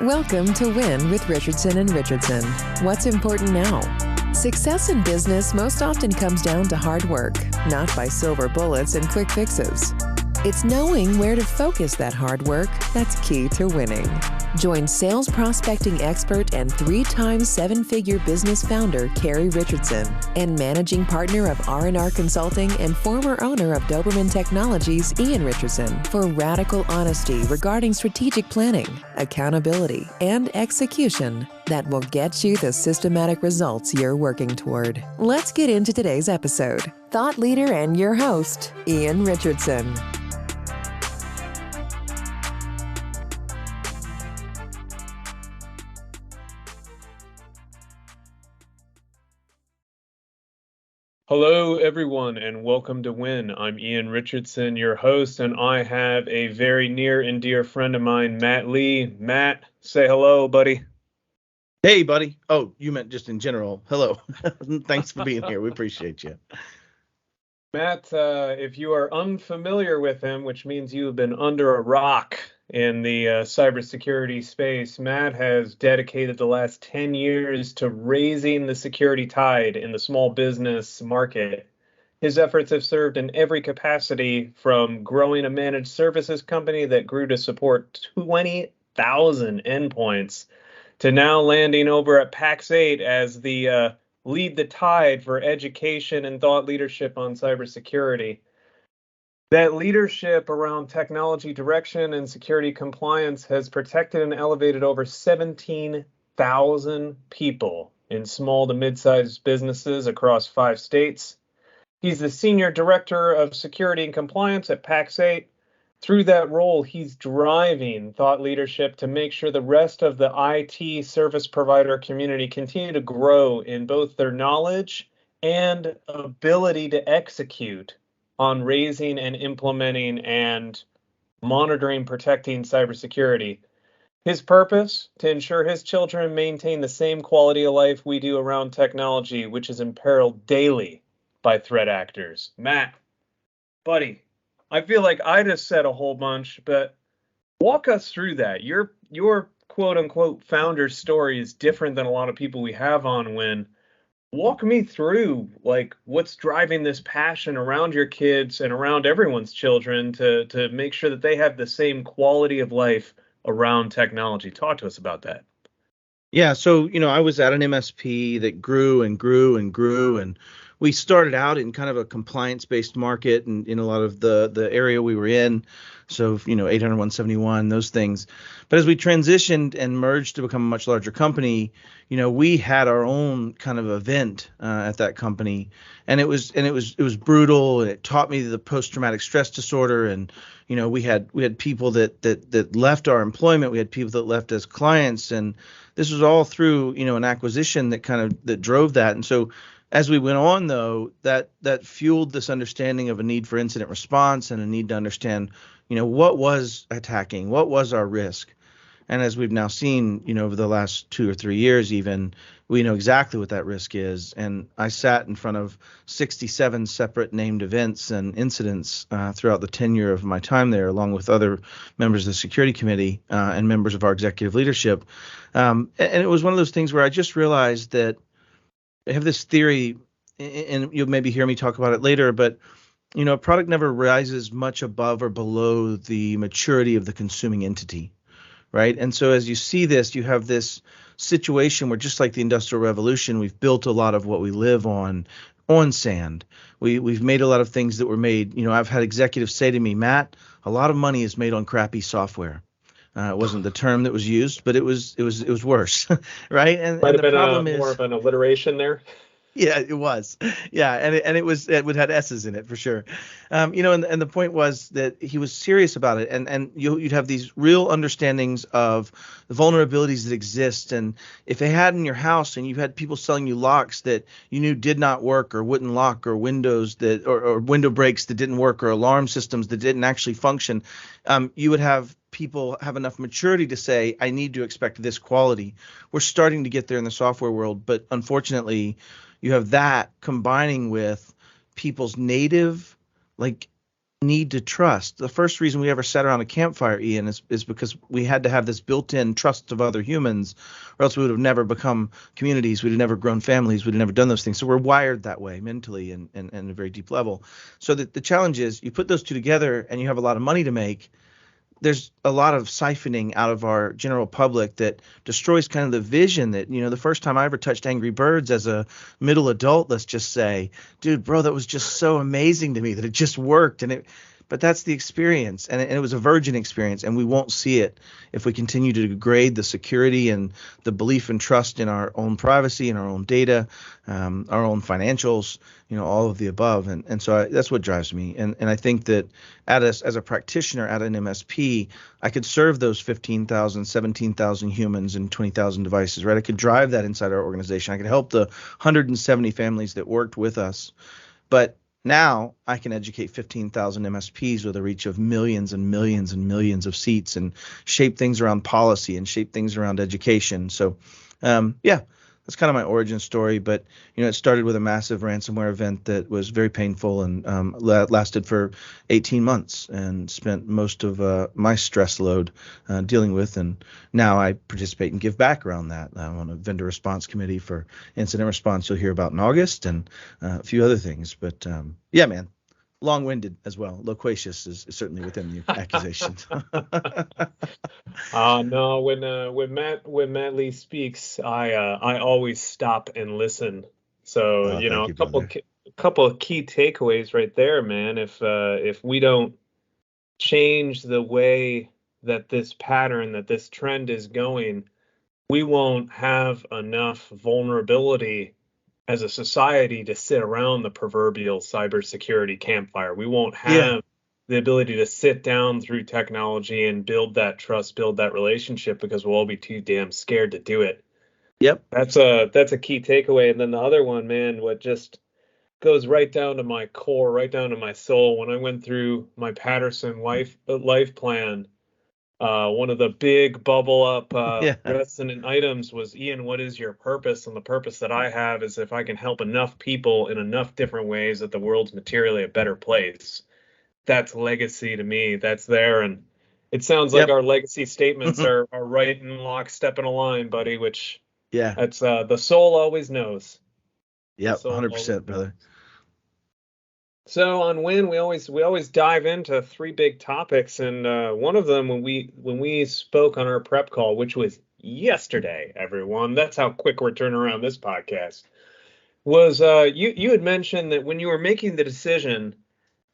Welcome to W.I.N with Richardson Richardson. What's important now? Success in business most often comes down to hard work, not by silver bullets and quick fixes. It's knowing where to focus that hard work that's key to winning. Join sales prospecting expert and 3-time seven-figure business founder Carrie Richardson and managing partner of R&R Consulting and former owner of Doberman Technologies Ian Richardson for radical honesty regarding strategic planning, accountability, and execution that will get you the systematic results you're working toward. Let's get into today's episode. Thought leader and your host, Ian Richardson. Hello, everyone, and welcome to W.I.N. I'm Ian Richardson, your host, and I have a very near and dear friend of mine, Matt Lee. Matt, say hello, buddy. Hey, buddy. Oh, you meant just in general. Hello. Thanks for being here. We appreciate you. Matt, if you are unfamiliar with him, which means you have been under a rock in the cybersecurity space, Matt has dedicated the last 10 years to raising the security tide in the small business market. His efforts have served in every capacity, from growing a managed services company that grew to support 20,000 endpoints to now landing over at PAX8 as the lead the tide for education and thought leadership on cybersecurity. That leadership around technology direction and security compliance has protected and elevated over 17,000 people in small to mid-sized businesses across 5 states. He's the Senior Director of Security and Compliance at PAX8. Through that role, he's driving thought leadership to make sure the rest of the IT service provider community continue to grow in both their knowledge and ability to execute on raising and implementing and monitoring, protecting cybersecurity. His purpose, to ensure his children maintain the same quality of life we do around technology, which is imperiled daily by threat actors. Matt, buddy, I feel like I just said a whole bunch, but walk us through that. Your quote unquote founder story is different than a lot of people we have on W.I.N. Walk me through like what's driving this passion around your kids and around everyone's children to make sure that they have the same quality of life around technology. Talk to us about that. Yeah, so, I was at an MSP that grew and grew and grew, and we started out in kind of a compliance-based market and in a lot of the area we were in. So, 800, 171, those things. But as we transitioned and merged to become a much larger company, we had our own kind of event at that company, and it was brutal, and it taught me the post-traumatic stress disorder. And we had people that left our employment, we had people that left as clients, and this was all through an acquisition that drove that. And so as we went on, though, that fueled this understanding of a need for incident response and a need to understand, what was attacking, what was our risk. And as we've now seen, over the last 2 or 3 years, even, we know exactly what that risk is. And I sat in front of 67 separate named events and incidents throughout the tenure of my time there, along with other members of the security committee and members of our executive leadership. And it was one of those things where I just realized that I have this theory, and you'll maybe hear me talk about it later, but a product never rises much above or below the maturity of the consuming entity, right? And so as you see this, you have this situation where, just like the Industrial Revolution, we've built a lot of what we live on sand. We've made a lot of things that were made. I've had executives say to me, Matt, a lot of money is made on crappy software. It wasn't the term that was used, but it was worse, right? And Might the have problem been is more of an alliteration there. Yeah, it was. Yeah, and it would had S's in it for sure. And the point was that he was serious about it, and you'd have these real understandings of the vulnerabilities that exist. And if they had in your house, and you had people selling you locks that you knew did not work, or wouldn't lock, or windows that or window breaks that didn't work, or alarm systems that didn't actually function, you would have people have enough maturity to say, I need to expect this quality. We're starting to get there in the software world, but unfortunately, you have that combining with people's native, like, need to trust. The first reason we ever sat around a campfire, Ian, is because we had to have this built-in trust of other humans, or else we would have never become communities. We'd have never grown families. We'd have never done those things. So we're wired that way mentally and at a very deep level. So the challenge is you put those two together and you have a lot of money to make. There's a lot of siphoning out of our general public that destroys kind of the vision that, the first time I ever touched Angry Birds as a middle adult, let's just say, dude, bro, that was just so amazing to me that it just worked. But that's the experience. And it was a virgin experience. And we won't see it if we continue to degrade the security and the belief and trust in our own privacy and our own data, our own financials, all of the above. And so that's what drives me. And I think that as a practitioner at an MSP, I could serve those 15,000, 17,000 humans and 20,000 devices, right? I could drive that inside our organization. I could help the 170 families that worked with us. But now I can educate 15,000 MSPs with a reach of millions and millions and millions of seats and shape things around policy and shape things around education. So, that's kind of my origin story. But, it started with a massive ransomware event that was very painful and lasted for 18 months and spent most of my stress load dealing with. And now I participate and give back around that. I'm on a vendor response committee for incident response you'll hear about in August and a few other things. But yeah, man. Long-winded as well. Loquacious is certainly within the accusations. No, when Matt Lee speaks, I always stop and listen. So a couple of key takeaways right there, man. If we don't change the way that this pattern, that this trend is going, we won't have enough vulnerability as a society to sit around the proverbial cybersecurity campfire. We won't have the ability to sit down through technology and build that trust, build that relationship, because we'll all be too damn scared to do it. Yep. That's a key takeaway. And then the other one, man, what just goes right down to my core, right down to my soul. When I went through my Patterson life plan, one of the big bubble up resonant items was, Ian, what is your purpose? And the purpose that I have is if I can help enough people in enough different ways that the world's materially a better place. That's legacy to me. That's there. And it sounds like our legacy statements are right in lockstep in a line, buddy, which that's the soul always knows. Yep, 100%, brother. So on W.I.N, we always dive into three big topics, and one of them when we spoke on our prep call, which was yesterday, everyone. That's how quick we're turning around this podcast. Was you had mentioned that when you were making the decision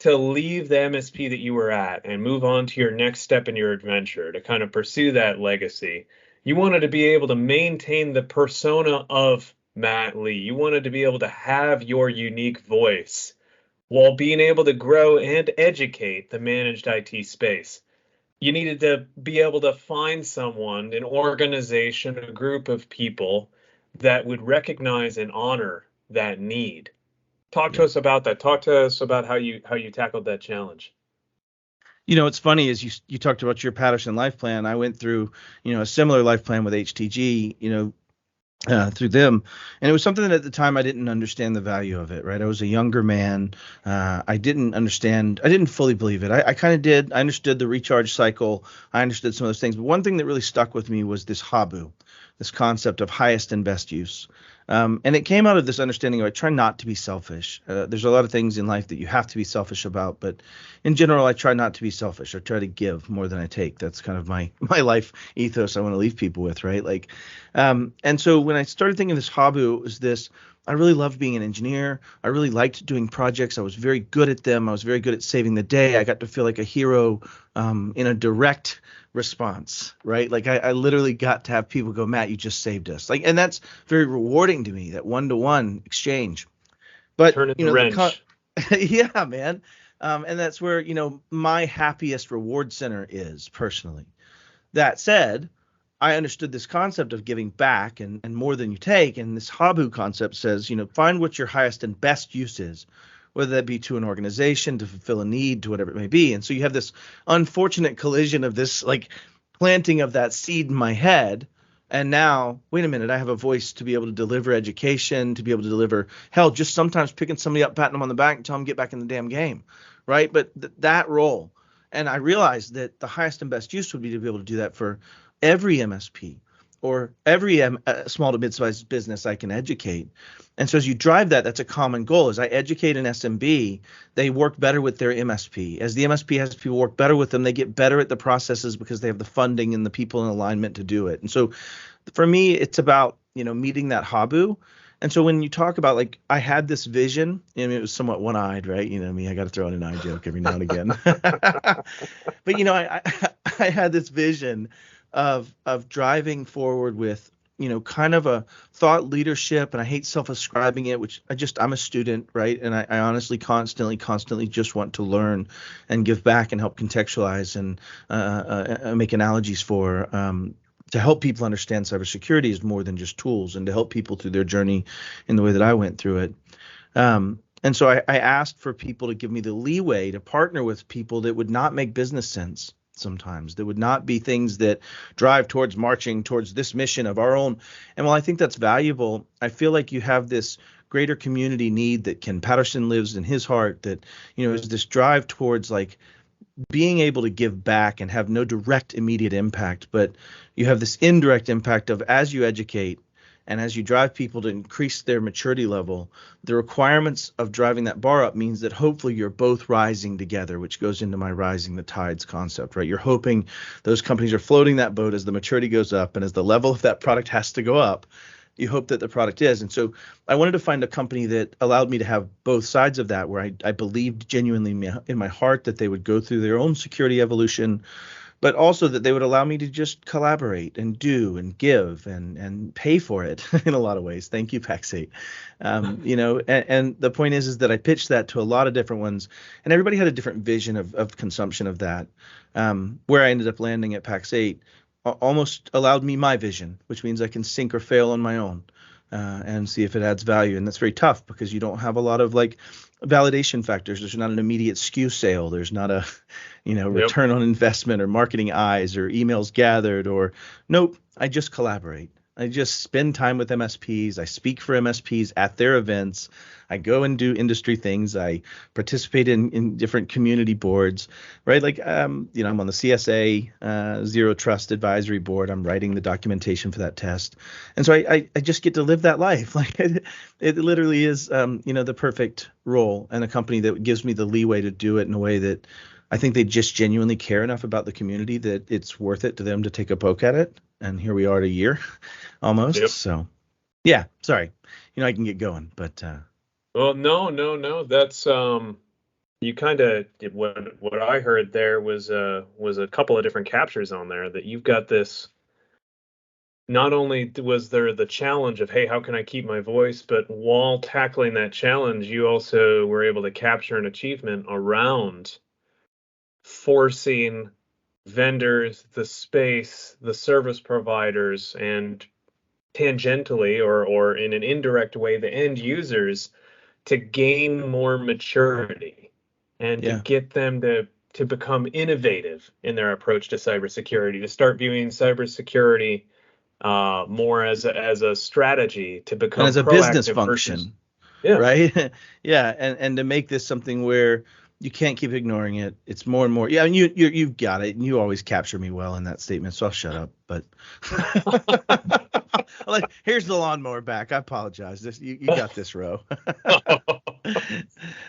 to leave the MSP that you were at and move on to your next step in your adventure to kind of pursue that legacy, you wanted to be able to maintain the persona of Matt Lee. You wanted to be able to have your unique voice while being able to grow and educate the managed IT space. You needed to be able to find someone, an organization, a group of people that would recognize and honor that need. Talk to us about that. Talk to us about how you tackled that challenge. What's funny is you talked about your Patterson life plan. I went through, a similar life plan with HTG, through them. And it was something that at the time I didn't understand the value of it, right? I was a younger man. I didn't fully believe it. I kind of did. I understood the recharge cycle. I understood some of those things. But one thing that really stuck with me was this HABU, this concept of highest and best use. And it came out of this understanding of I try not to be selfish. There's a lot of things in life that you have to be selfish about, but in general, I try not to be selfish. I try to give more than I take. That's kind of my life ethos I want to leave people with, right? And so when I started thinking this HABU, it was this. I really loved being an engineer. I really liked doing projects. I was very good at them. I was very good at saving the day. I got to feel like a hero in a direct response, right? I literally got to have people go, Matt, you just saved us. And that's very rewarding to me, that one-to-one exchange. But turn into wrench. Yeah, man. And that's where, my happiest reward center is personally. That said, I understood this concept of giving back and more than you take. And this HABU concept says, find what your highest and best use is, whether that be to an organization, to fulfill a need, to whatever it may be. And so you have this unfortunate collision of this planting of that seed in my head. And now, wait a minute, I have a voice to be able to deliver education, to be able to deliver, hell, just sometimes picking somebody up, patting them on the back and telling them get back in the damn game. right? But that role. And I realized that the highest and best use would be to be able to do that for every MSP or every small to mid-sized business I can educate. And so as you drive that, that's a common goal. As I educate an SMB, they work better with their MSP. As the MSP has people work better with them, they get better at the processes because they have the funding and the people in alignment to do it. And so for me, it's about, meeting that habu. And so when you talk about, like, I had this vision, and it was somewhat one-eyed, right? You know me, I got to throw in an eye joke every now and again. But, I had this vision of driving forward with, kind of a thought leadership, and I hate self-ascribing it, which I'm a student, right? And I honestly constantly just want to learn and give back and help contextualize and make analogies for, to help people understand cybersecurity is more than just tools, and to help people through their journey in the way that I went through it. And so I asked for people to give me the leeway to partner with people that would not make business sense sometimes, that would not be things that drive towards marching towards this mission of our own. And while I think that's valuable, I feel like you have this greater community need that Ken Patterson lives in his heart, that, is this drive towards, like, being able to give back and have no direct immediate impact, but you have this indirect impact of, as you educate and as you drive people to increase their maturity level, the requirements of driving that bar up means that hopefully you're both rising together, which goes into my rising the tides concept, right? You're hoping those companies are floating that boat as the maturity goes up, and as the level of that product has to go up, you hope that the product is. And so I wanted to find a company that allowed me to have both sides of that, where I believed genuinely in my heart that they would go through their own security evolution, but also that they would allow me to just collaborate and do and give and pay for it in a lot of ways. Thank you, PAX8. And the point is that I pitched that to a lot of different ones, and everybody had a different vision of consumption of that. Where I ended up landing at PAX8 almost allowed me my vision, which means I can sink or fail on my own and see if it adds value. And that's very tough because you don't have a lot of, like, validation factors. There's not an immediate SKU sale. There's not a, return on investment or marketing eyes or emails gathered, or nope, I just collaborate. I just spend time with MSPs. I speak for MSPs at their events. I go and do industry things. I participate in different community boards, right? Like, I'm on the CSA Zero Trust Advisory Board. I'm writing the documentation for that test. And so I just get to live that life. Like, it literally is, the perfect role, and a company that gives me the leeway to do it in a way that I think they just genuinely care enough about the community that it's worth it to them to take a poke at it. And here we are at a year almost. Yep. So, yeah, sorry. I can get going, but. Well, no. That's you kind of what I heard there was a couple of different captures on there, that you've got this. Not only was there the challenge of, hey, how can I keep my voice? But while tackling that challenge, you also were able to capture an achievement around forcing vendors, the space, the service providers, and tangentially or in an indirect way, the end users, to gain more maturity and to get them to become innovative in their approach to cybersecurity, to start viewing cybersecurity more as a strategy, to become and as a business function, right? Yeah, and to make this something where you can't keep ignoring it. It's more and more. Yeah, and you've got it, and you always capture me well in that statement, so I'll shut up. But like, here's the lawnmower back. I apologize. You got this, Ro. The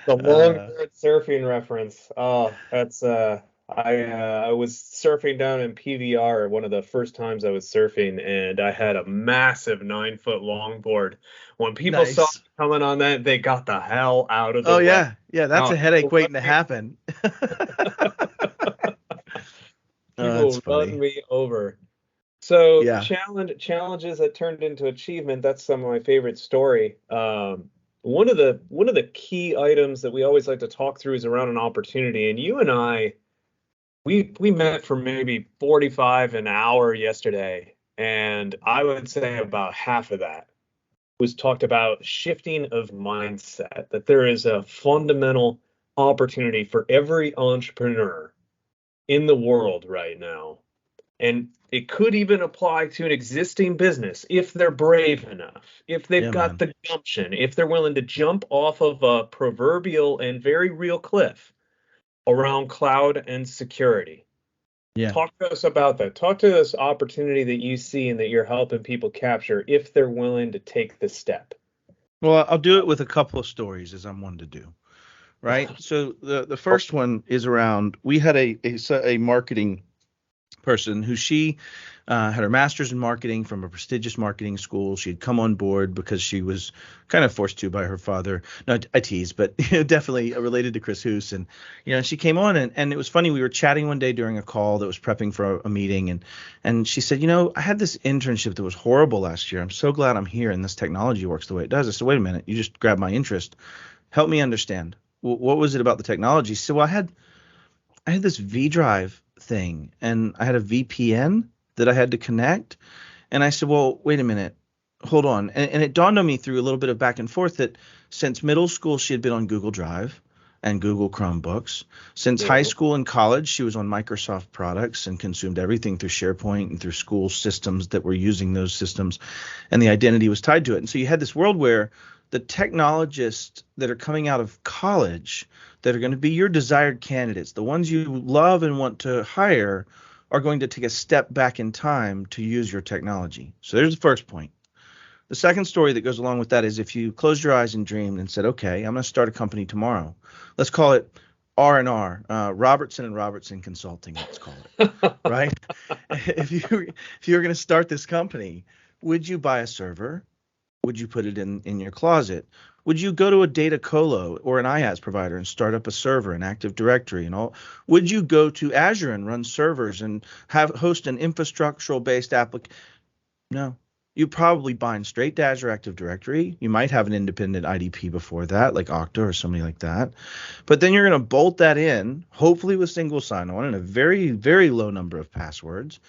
longboard surfing reference. Oh, that's I was surfing down in PVR one of the first times I was surfing, and I had a massive 9-foot longboard. When people saw me coming on that, they got the hell out of the way. Yeah, that's a headache waiting to happen. People run me over. So challenges that turned into achievement. That's some of my favorite story. One of the key items that we always like to talk through is around an opportunity. And you and I, we met for maybe 45 an hour yesterday, and I would say about half of that was talked about shifting of mindset, that there is a fundamental opportunity for every entrepreneur in the world right now. And it could even apply to an existing business if they're brave enough, if they've got the gumption, if they're willing to jump off of a proverbial and very real cliff around cloud and security. Yeah. Talk to us about that. Talk to this opportunity that you see and that you're helping people capture if they're willing to take the step. Well, I'll do it with a couple of stories, as I'm one to do. Right. So the first one is around, we had a marketing person who she had her master's in marketing from a prestigious marketing school. She had come on board because she was kind of forced to by her father. No, I tease, but definitely related to Chris Hoos. And, she came on and it was funny. We were chatting one day during a call that was prepping for a meeting. And she said, I had this internship that was horrible last year. I'm so glad I'm here and this technology works the way it does. I said, wait a minute, you just grabbed my interest. Help me understand. What was it about the technology? She said, well, I had this V drive thing and I had a VPN that I had to connect. And I said, well, wait a minute, hold on. And it dawned on me through a little bit of back and forth that since middle school, she had been on Google Drive and Google Chromebooks. Since high school and college, she was on Microsoft products and consumed everything through SharePoint and through school systems that were using those systems. And the identity was tied to it. And so you had this world where the technologists that are coming out of college that are going to be your desired candidates, the ones you love and want to hire, are going to take a step back in time to use your technology. So there's the first point. The second story that goes along with that is if you closed your eyes and dreamed and said, okay, I'm going to start a company tomorrow. Let's call it R&R, Robertson Richardson Consulting, let's call it, right? If you were going to start this company, would you buy a server? Would you put it in your closet? Would you go to a data colo or an IaaS provider and start up a server, an Active Directory and all? Would you go to Azure and run servers and host an infrastructural based application? No. You probably bind straight to Azure Active Directory. You might have an independent IDP before that, like Okta or somebody like that. But then you're going to bolt that in, hopefully with single sign-on and a very, very low number of passwords,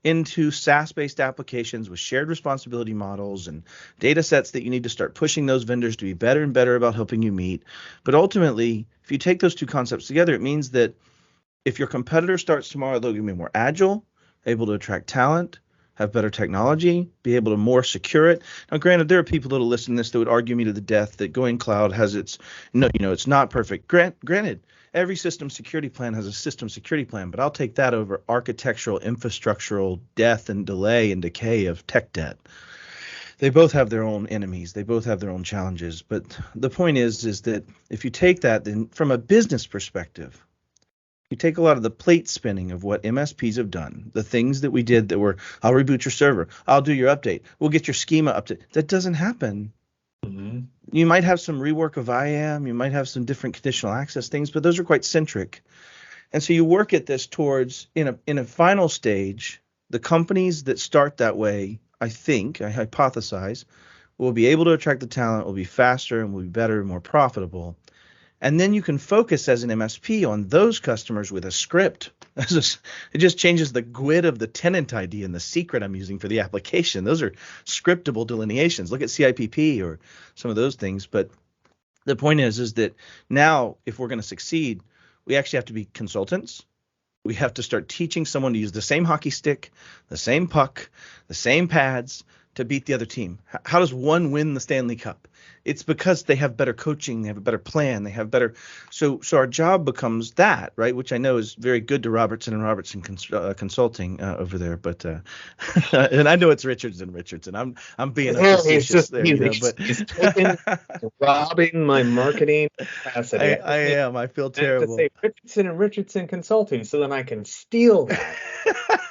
into SaaS-based applications with shared responsibility models and data sets that you need to start pushing those vendors to be better and better about helping you meet. But ultimately, if you take those two concepts together, it means that if your competitor starts tomorrow, they'll be more agile, able to attract talent, have better technology, be able to more secure it. Now, granted, there are people that will listen to this that would argue me to the death that going cloud has its, no, it's not perfect. Granted, every system security plan has a system security plan, but I'll take that over architectural, infrastructural death and delay and decay of tech debt. They both have their own enemies. They both have their own challenges. But the point is that if you take that, then from a business perspective, you take a lot of the plate spinning of what MSPs have done, the things that we did that were, I'll reboot your server, I'll do your update, we'll get your schema update. That doesn't happen. Mm-hmm. You might have some rework of IAM, you might have some different conditional access things, but those are quite centric. And so you work at this towards, in a final stage, the companies that start that way, I hypothesize, will be able to attract the talent, will be faster and will be better and more profitable. And then you can focus as an MSP on those customers with a script. It just changes the GUID of the tenant ID and the secret I'm using for the application. Those are scriptable delineations. Look at CIPP or some of those things. But the point is that now if we're going to succeed, we actually have to be consultants. We have to start teaching someone to use the same hockey stick, the same puck, the same pads to beat the other team. How does one win the Stanley Cup? It's because they have better coaching, they have a better plan, they have better. So our job becomes that, right? Which I know is very good to Robertson Consulting over there, but and I know it's Richardson. I'm being facetious there, but he's robbing my marketing capacity. I am. I feel terrible. I have to say Richardson and Richardson Consulting, so then I can steal that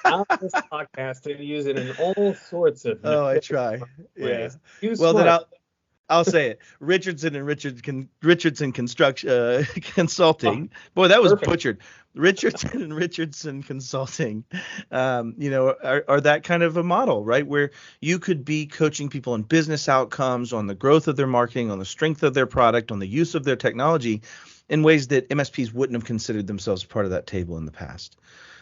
out of this podcast and use it in all sorts of. Oh, I try. Ways. Yeah. Well, then I'll say it. Richardson and Richardson Consulting. Boy, that was perfect. Butchered. Richardson and Richardson Consulting, are that kind of a model, right? Where you could be coaching people on business outcomes, on the growth of their marketing, on the strength of their product, on the use of their technology in ways that MSPs wouldn't have considered themselves part of that table in the past.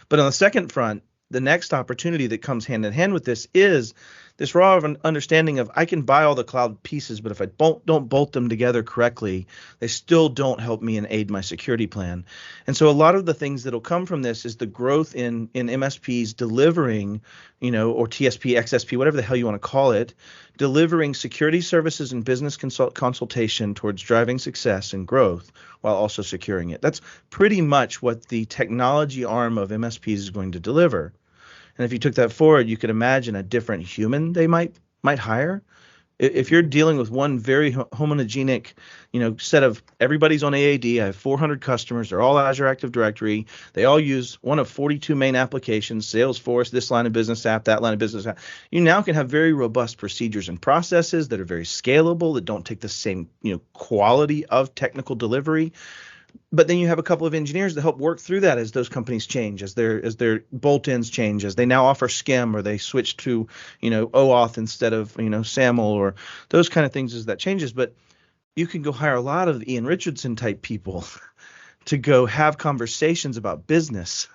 But on the second front, the next opportunity that comes hand in hand with this is this raw of an understanding of I can buy all the cloud pieces, but if I don't bolt them together correctly, they still don't help me and aid my security plan. And so a lot of the things that'll come from this is the growth in MSPs delivering, or TSP, XSP, whatever the hell you want to call it, delivering security services and business consultation towards driving success and growth while also securing it. That's pretty much what the technology arm of MSPs is going to deliver. And if you took that forward, you could imagine a different human they might hire. If you're dealing with one very homogenic, set of everybody's on AAD, I have 400 customers, they're all Azure Active Directory, they all use one of 42 main applications, Salesforce, this line of business app, that line of business app. You now can have very robust procedures and processes that are very scalable, that don't take the same, quality of technical delivery. But then you have a couple of engineers that help work through that as those companies change, as their bolt-ins change, as they now offer SCIM or they switch to, OAuth instead of, SAML or those kind of things as that changes. But you can go hire a lot of Ian Richardson type people to go have conversations about business,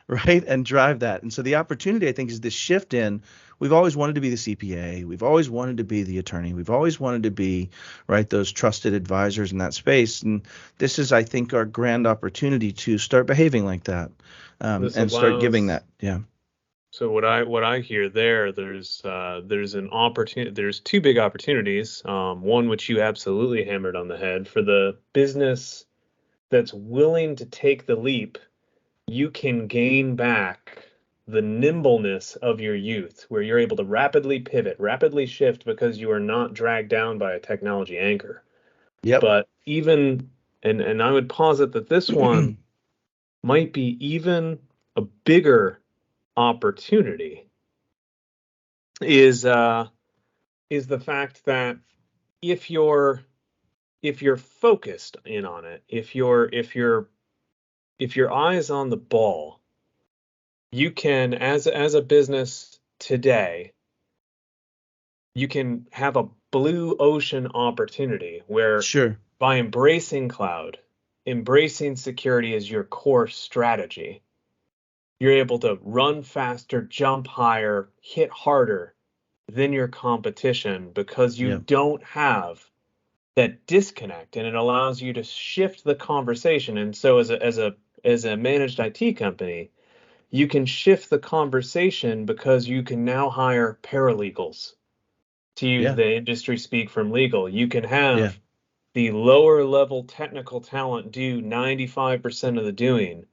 right, and drive that. And so the opportunity, I think, is this shift in we've always wanted to be the CPA. We've always wanted to be the attorney. We've always wanted to be, right, those trusted advisors in that space. And this is, I think, our grand opportunity to start behaving like that and start giving that. Yeah. So what I hear there's an opportunity. There's two big opportunities. One which you absolutely hammered on the head for the business that's willing to take the leap. You can gain back the nimbleness of your youth, where you're able to rapidly pivot, rapidly shift because you are not dragged down by a technology anchor. Yep. But even, and I would posit that this one might be even a bigger opportunity is the fact that if you're focused in on it, if your eyes on the ball, you can, as a business today, you can have a blue ocean opportunity where by embracing cloud, embracing security as your core strategy, you're able to run faster, jump higher, hit harder than your competition because you don't have that disconnect, and it allows you to shift the conversation. And so as a managed IT company, you can shift the conversation because you can now hire paralegals, to use the industry speak from legal. You can have the lower level technical talent do 95% of the doing.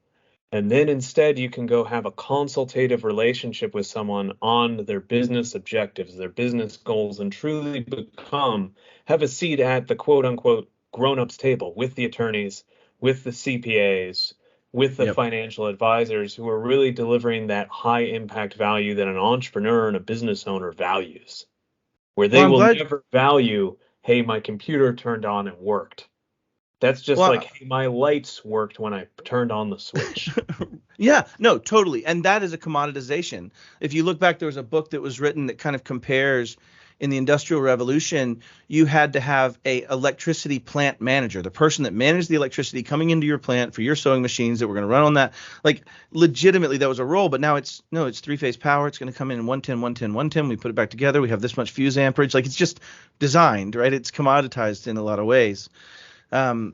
And then instead you can go have a consultative relationship with someone on their business objectives, their business goals, and truly have a seat at the quote unquote grown-ups table with the attorneys, with the CPAs, with the financial advisors who are really delivering that high impact value that an entrepreneur and a business owner values, where they will never value, hey, my computer turned on and worked. That's just hey, my lights worked when I turned on the switch. Yeah, no, totally. And that is a commoditization. If you look back, there was a book that was written that kind of compares in the Industrial Revolution, you had to have a electricity plant manager, the person that managed the electricity coming into your plant for your sewing machines that were going to run on that. Like legitimately that was a role, but now it's three-phase power. It's going to come in 110, 110, 110. We put it back together. We have this much fuse amperage. Like it's just designed, right? It's commoditized in a lot of ways. I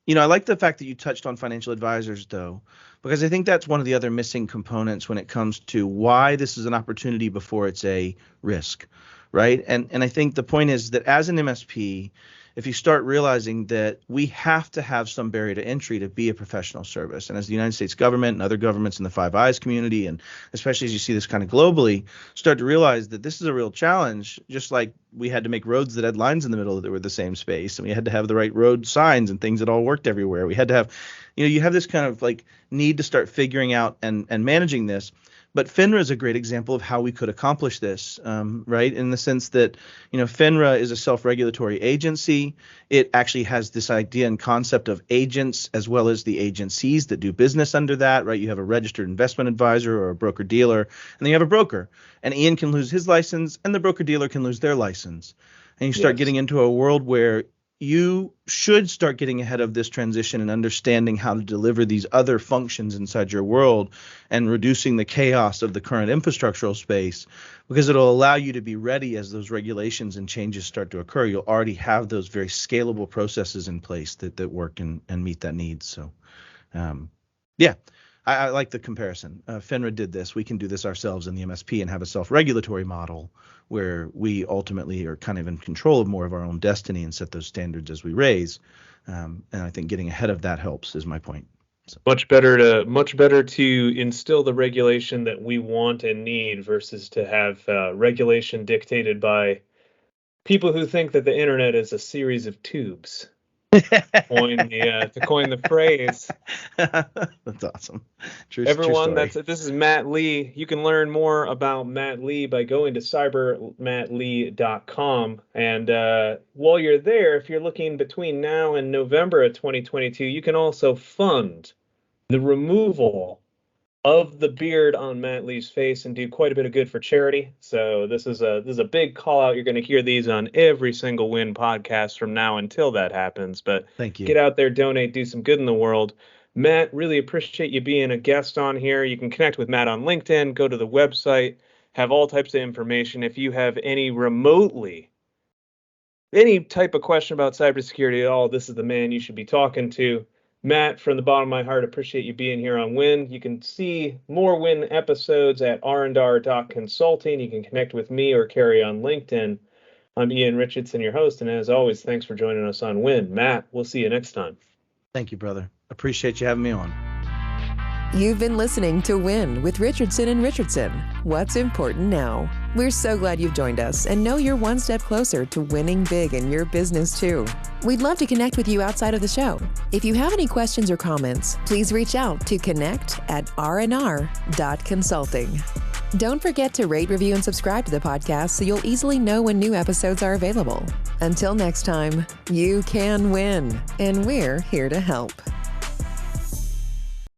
like the fact that you touched on financial advisors, though, because I think that's one of the other missing components when it comes to why this is an opportunity before it's a risk, right? And I think the point is that as an MSP, if you start realizing that we have to have some barrier to entry to be a professional service, and as the United States government and other governments in the Five Eyes community, and especially as you see this kind of globally, start to realize that this is a real challenge, just like we had to make roads that had lines in the middle that were the same space, and we had to have the right road signs and things that all worked everywhere. We had to have, you have this kind of like need to start figuring out and managing this. But FINRA is a great example of how we could accomplish this, right? In the sense that, FINRA is a self-regulatory agency. It actually has this idea and concept of agents as well as the agencies that do business under that, right? You have a registered investment advisor or a broker-dealer, and then you have a broker. And Ian can lose his license, and the broker-dealer can lose their license. And you start getting into a world where you should start getting ahead of this transition and understanding how to deliver these other functions inside your world and reducing the chaos of the current infrastructural space, because it'll allow you to be ready as those regulations and changes start to occur. You'll already have those very scalable processes in place that work and meet that need. So, yeah. I like the comparison. FINRA did this. We can do this ourselves in the MSP and have a self-regulatory model where we ultimately are kind of in control of more of our own destiny and set those standards as we raise. And I think getting ahead of that helps, is my point. So. Much better to instill the regulation that we want and need versus to have regulation dictated by people who think that the internet is a series of tubes. To coin the phrase. That's awesome. Everyone, this is Matt Lee. You can learn more about Matt Lee by going to cybermattlee.com. And while you're there, if you're looking between now and November of 2022, you can also fund the removal of the beard on Matt Lee's face and do quite a bit of good for charity. So this is a big call out. You're going to hear these on every single W.I.N podcast from now until that happens. But thank you. Get out there, donate, do some good in the world. Matt, really appreciate you being a guest on here. You can connect with Matt on LinkedIn, go to the website, have all types of information. If you have any type of question about cybersecurity at all, this is the man you should be talking to. Matt, from the bottom of my heart, appreciate you being here on W.I.N. You can see more W.I.N episodes at r&r.consulting. You can connect with me or Carrie on LinkedIn. I'm Ian Richardson, your host, and as always, thanks for joining us on W.I.N. Matt, we'll see you next time. Thank you, brother. Appreciate you having me on. You've been listening to W.I.N with Richardson Richardson. What's important now? We're so glad you've joined us and know you're one step closer to winning big in your business too. We'd love to connect with you outside of the show. If you have any questions or comments, please reach out to connect@rnr.consulting. Don't forget to rate, review, and subscribe to the podcast so you'll easily know when new episodes are available. Until next time, you can win, and we're here to help.